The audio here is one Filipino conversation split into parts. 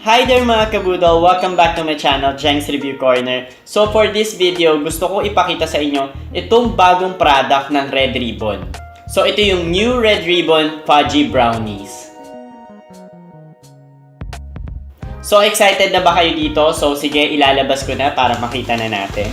Hi there mga kabudol! Welcome back to my channel, Jeng's Review Corner. So for this video, gusto ko ipakita sa inyo itong bagong product ng Red Ribbon. So ito yung new Red Ribbon Fudgy Brownies. So excited na ba kayo dito? So sige, ilalabas ko na para makita na natin.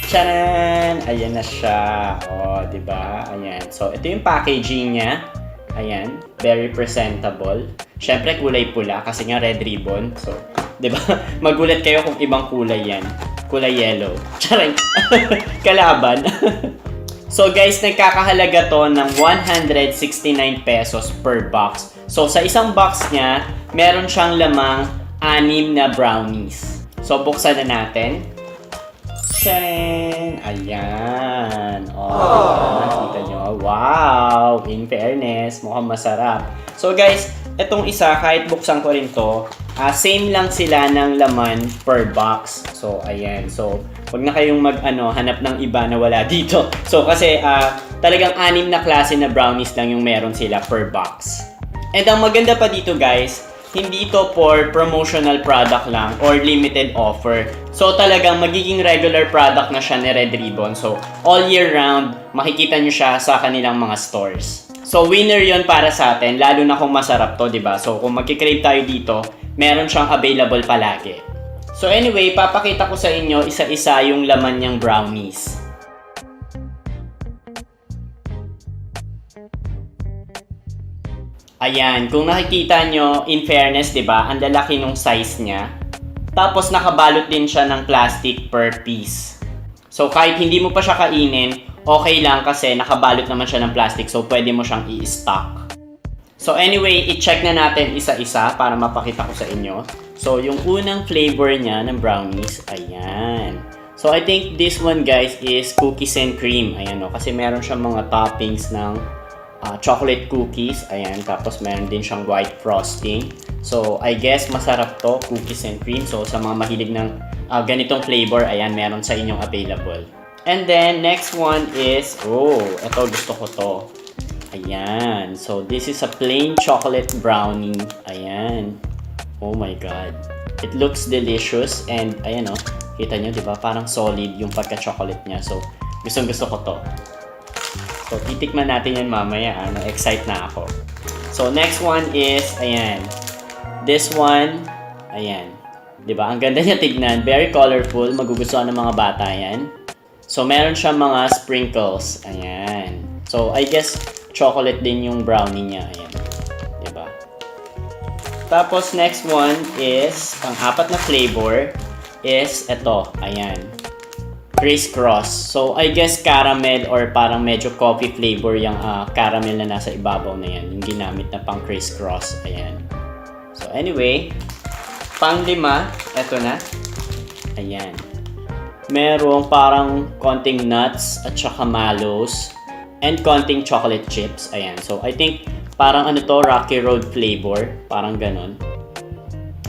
Tcharan! Ayan na siya. O, diba? Ayan. So ito yung packaging niya. Ayan, very presentable. Syempre kulay pula kasi nga red ribbon. So, 'di ba? Magulat kayo kung ibang kulay 'yan. Kulay yellow. Charing. Kalaban. So guys, nagkakahalaga to ng 169 pesos per box. So sa isang box niya, meron siyang lamang 6 na brownies. So buksan na natin. Charing! Ayan. Oh, nakita nyo. Wow! In fairness, mukhang masarap. So guys, itong isa, kahit buksan ko rin to, same lang sila ng laman per box. So, ayan. So, wag na kayong hanap ng iba na wala dito. So, kasi talagang 6 na klase na brownies lang yung meron sila per box. And ang maganda pa dito guys, hindi to for promotional product lang or limited offer. So talagang magiging regular product na siya ni Red Ribbon. So all year round, makikita nyo siya sa kanilang mga stores. So winner yon para sa atin, lalo na kung masarap to, diba? So kung magkikrave tayo dito, meron siyang available palagi. So anyway, papakita ko sa inyo isa-isa yung laman niyang brownies. Ayan, kung nakikita nyo, in fairness, diba, ang lalaki nung size niya. Tapos nakabalot din siya ng plastic per piece. So kahit hindi mo pa siya kainin, okay lang kasi nakabalot naman siya ng plastic, so pwede mo siyang i-stock. So anyway, i-check na natin isa-isa para mapakita ko sa inyo. So yung unang flavor niya ng brownies, ayan. So I think this one guys is cookies and cream. Ayan o, kasi meron siyang mga toppings ng chocolate cookies, ayan, tapos meron din siyang white frosting. So, I guess masarap to, cookies and cream. So, sa mga mahilig ng ganitong flavor, ayan, meron sa inyong available. And then, next one is, ito gusto ko to. Ayan, so this is a plain chocolate brownie. Ayan, oh my god. It looks delicious and, ayan o, kita nyo, diba? Parang solid yung pagka-chocolate niya. So, gustong-gusto ko to. So, titikman natin yan mamaya. Excite na ako. So, next one is, ayan. This one, ayan. Diba? Ang ganda niya tignan. Very colorful. Magugustuhan ng mga bata yan. So, meron siyang mga sprinkles. Ayan. So, I guess, chocolate din yung brownie niya. Ayan. Diba? Tapos, next one is, pang-apat na flavor is, ito. Ayan. Criss-cross. So, I guess caramel or parang medyo coffee flavor yung caramel na nasa ibabaw na yan. Yung ginamit na pang criss-cross. Ayan. So, anyway, pang-lima, eto na. Ayan. Merong parang konting nuts at saka mallows and konting chocolate chips. Ayan. So, I think parang Rocky Road flavor. Parang ganon.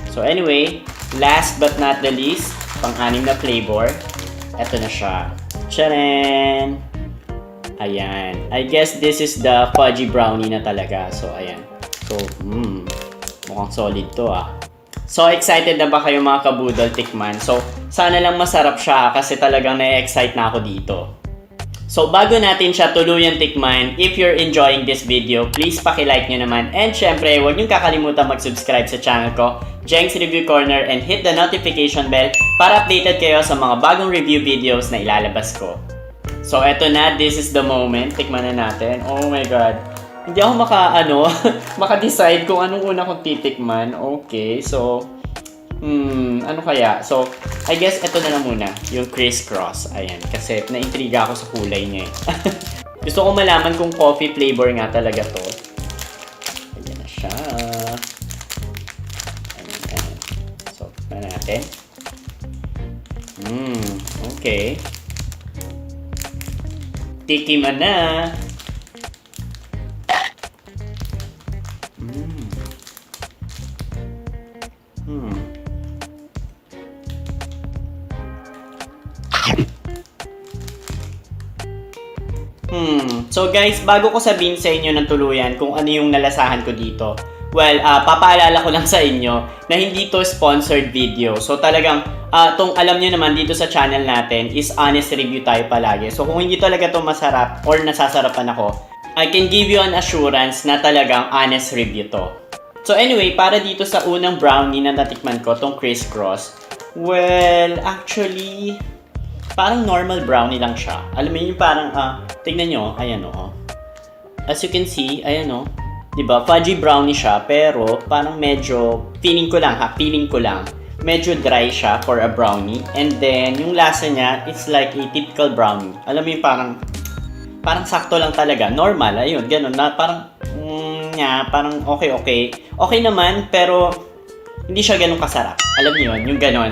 So, anyway, last but not the least, pang-anim na flavor. Ito na siya. Tcharan! Ayan. I guess this is the fudgy brownie na talaga. So, ayan. So, mukhang solid to So, excited na ba kayo mga kabudol tikman? So, sana lang masarap siya kasi talagang na-excite na ako dito. So, bago natin siya tuluyan tikman, if you're enjoying this video, please paki-like nyo naman. And syempre, huwag nyo kakalimutan mag-subscribe sa channel ko, Jeng's Review Corner, and hit the notification bell para updated kayo sa mga bagong review videos na ilalabas ko. So, eto na. This is the moment. Tikman na natin. Oh my god. Hindi ako maka-decide kung anong una kong titikman. Okay, so, ano kaya? So, I guess ito na lang muna, yung criss-cross. Ayan, kasi na-intriga ako sa kulay niya eh. Gusto ko malaman kung coffee flavor nga talaga to. Ayan na siya. Ayan. So, tignan natin. Okay. Tikiman na. So guys, bago ko sabihin sa inyo ng tuluyan kung ano yung nalasahan ko dito, well, papaalala ko lang sa inyo na hindi to sponsored video. So talagang, tong alam nyo naman dito sa channel natin is honest review tayo palagi. So kung hindi talaga to masarap or nasasarapan ako, I can give you an assurance na talagang honest review to. So anyway, para dito sa unang brownie na natikman ko, tong crisscross, well, actually, parang normal brownie lang siya. Alam mo yun, parang, tignan nyo, ayan o. As you can see, ayan o. Diba, fudgy brownie siya, pero parang medyo, feeling ko lang, medyo dry siya for a brownie. And then, yung lasa niya, it's like a typical brownie. Alam mo yun, parang sakto lang talaga. Normal, ayun, ganun. Na, parang, parang okay. Okay naman, pero hindi siya ganun kasarap. Alam niyo yun, yung ganun.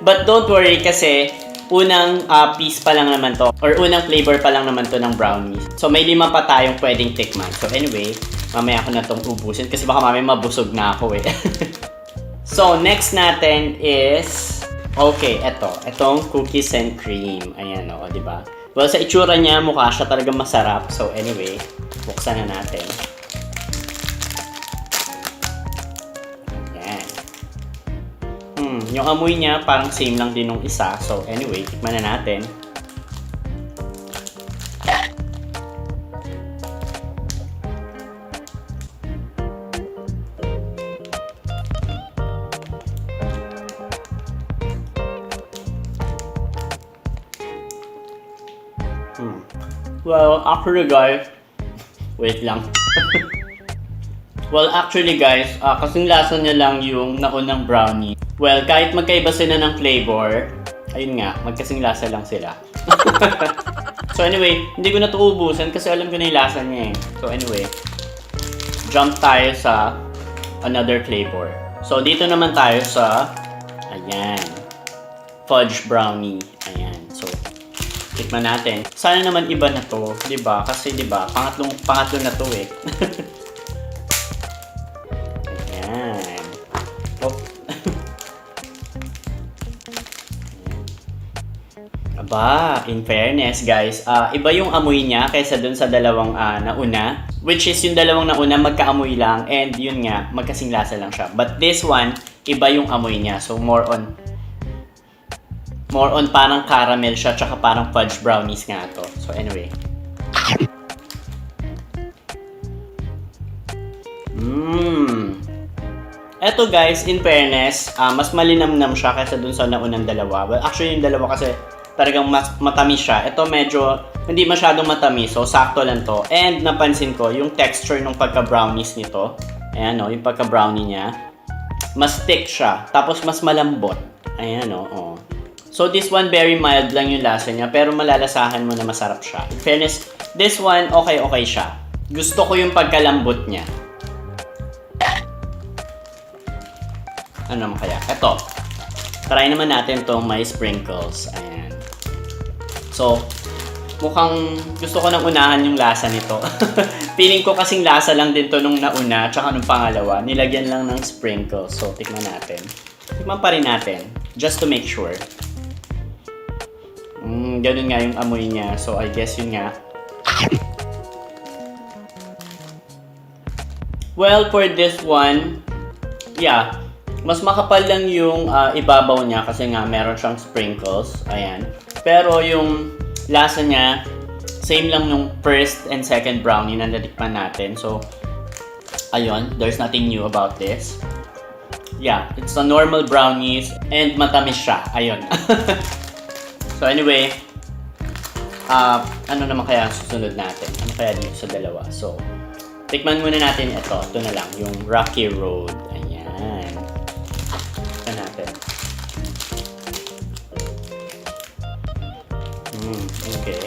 But don't worry kasi, unang piece pa lang naman to, or unang flavor pa lang naman to ng brownie. So, may 5 pa tayong pwedeng tikman. So, anyway, mamaya ko na tong ubusin kasi baka mamaya mabusog na ako eh. So, next natin is, okay, etong cookies and cream. Ayan o, diba? Well, sa itsura niya, mukha siya talaga masarap. So, anyway, buksan na natin. Ayan. Yung amoy niya, parang same lang din nung isa. So, anyway, tikman na natin. Well, actually guys, wait lang. Well, actually guys, kasing lasa niya lang yung naunang brownie. Well, kahit magkaiba sila ng flavor, ayun nga, magkasing lasa lang sila. So anyway, hindi ko na ito ubusan kasi alam ko na yung lasa niya eh. So anyway, jump tayo sa another flavor. So dito naman tayo sa, ayan, fudge brownie. Ayan, so tikman natin. Sana naman iba na to, 'di ba? Kasi 'di ba, pangatlo na to eh. Ayan. Oh. Aba, in fairness guys, iba yung amoy niya kaysa dun sa dalawang nauna. Which is yung dalawang nauna magkaamoy lang and yun nga, magkasing lasa lang siya. But this one, iba yung amoy niya. So more on parang caramel siya, tsaka parang fudge brownies nga to. So anyway. Eto guys, in fairness, mas malinamnam siya kaysa dun sa naunang dalawa. Well, actually yung dalawa kasi talagang mas matamis siya. Ito medyo hindi masyadong matamis, so sakto lang to. And napansin ko, yung texture ng pagka-brownies nito, ayan o, yung pagka-brownie niya, mas thick siya, tapos mas malambot. Ayan o, So this one, very mild lang yung lasa niya, pero malalasahan mo na masarap siya. In fairness, this one, okay siya. Gusto ko yung pagkalambot niya. Ano naman kaya? Ito. Try naman natin itong may sprinkles. Ayan. So, mukhang gusto ko nang unahan yung lasa nito. Feeling ko kasing lasa lang din to nung nauna, tsaka nung pangalawa. Nilagyan lang ng sprinkles. So, tikman natin. Tikman pa rin natin. Just to make sure. Ganun nga yung amoy niya. So, I guess yun nga. Well, for this one, yeah, mas makapal lang yung ibabaw niya kasi nga meron siyang sprinkles. Ayan. Pero yung lasa niya, same lang nung first and second brownie na natikman natin. So, ayun, there's nothing new about this. Yeah, it's a normal brownies and matamis siya. Ayun. So anyway, ano naman kaya susunod natin? Ano kaya dito sa dalawa? So, tikman muna natin ito. Ito na lang, yung Rocky Road. Ayan. Tikman natin. Okay.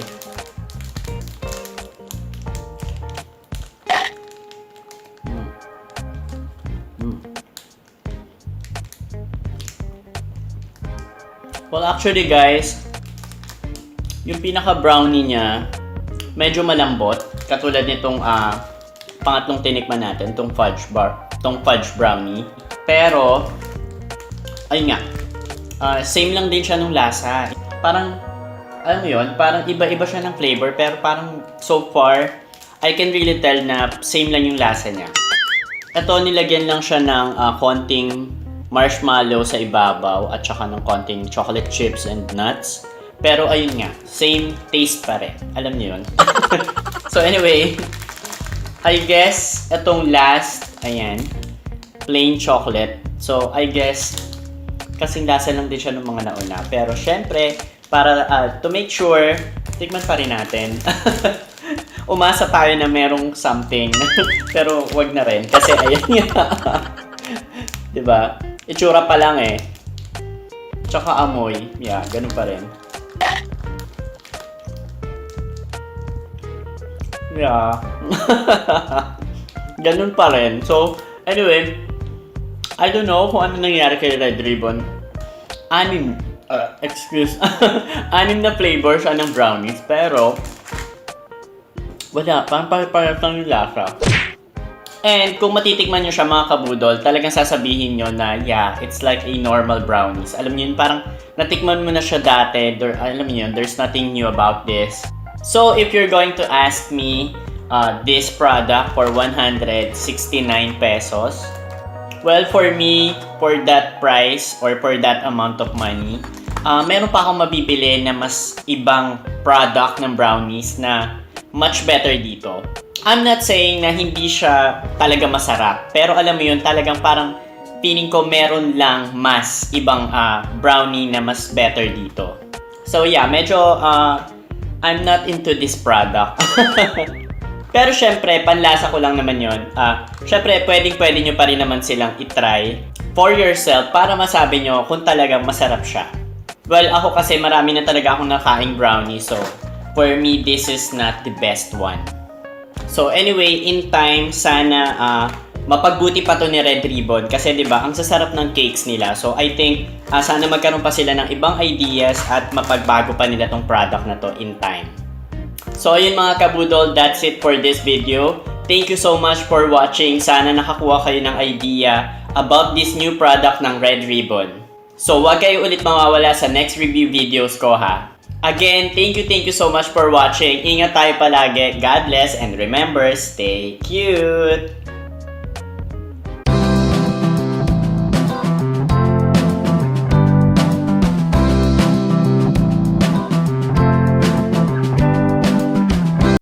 Well, actually guys, yung pinaka-brownie niya, medyo malambot. Katulad nitong pangatlong tinikman natin, tong fudge brownie. Pero, ayun nga, same lang din siya nung lasa. Parang, alam mo yun, parang iba-iba siya ng flavor, pero parang so far, I can really tell na same lang yung lasa niya. Ito, nilagyan lang siya ng konting marshmallow sa ibabaw at saka ng konting chocolate chips and nuts. Pero ayun nga, same taste pa rin. Alam niyo yun? So anyway, I guess itong last, ayan, plain chocolate. So I guess, kasing lasa lang din siya ng mga nauna. Pero syempre, para to make sure, tikman pa rin natin. Umasa tayo na merong something. Pero wag na rin, kasi ayan nga. Diba? Itsura pa lang eh. Tsaka amoy. Yeah, ganun pa rin. Yeah. Ganun pa rin. So, anyway, I don't know kung ano nangyari kay Red Ribbon. Anim na flavors siya ng brownies, pero wala, parang parang yung lasa. And kung matitikman nyo siya mga kabudol, talagang sasabihin nyo na yeah, it's like a normal brownies. Alam nyo yun, parang natikman mo na siya dati, alam nyo yun, there's nothing new about this. So if you're going to ask me this product for 169 pesos, well, for me, for that price or for that amount of money, meron pa akong mabibili na mas ibang product ng brownies na much better dito. I'm not saying na hindi siya talaga masarap, pero alam mo yun, talagang parang feeling ko meron lang mas ibang brownie na mas better dito. So yeah, medyo I'm not into this product. Pero syempre, panlasa ko lang naman yun. Syempre, pwede nyo pa rin naman silang itry for yourself para masabi nyo kung talagang masarap siya. Well, ako kasi marami na talaga akong nakaing brownie, so for me, this is not the best one. So anyway, in time, sana mapagbuti pa to ni Red Ribbon kasi 'di ba, ang sasarap ng cakes nila. So I think sana magkaroon pa sila ng ibang ideas at mapagbago pa nila tong product na to in time. So ayun mga kabudol, that's it for this video. Thank you so much for watching. Sana nakakuha kayo ng idea about this new product ng Red Ribbon. So wag kayo ulit mawawala sa next review videos ko ha. Again, thank you so much for watching. Ingat tayo palagi. God bless and remember, stay cute!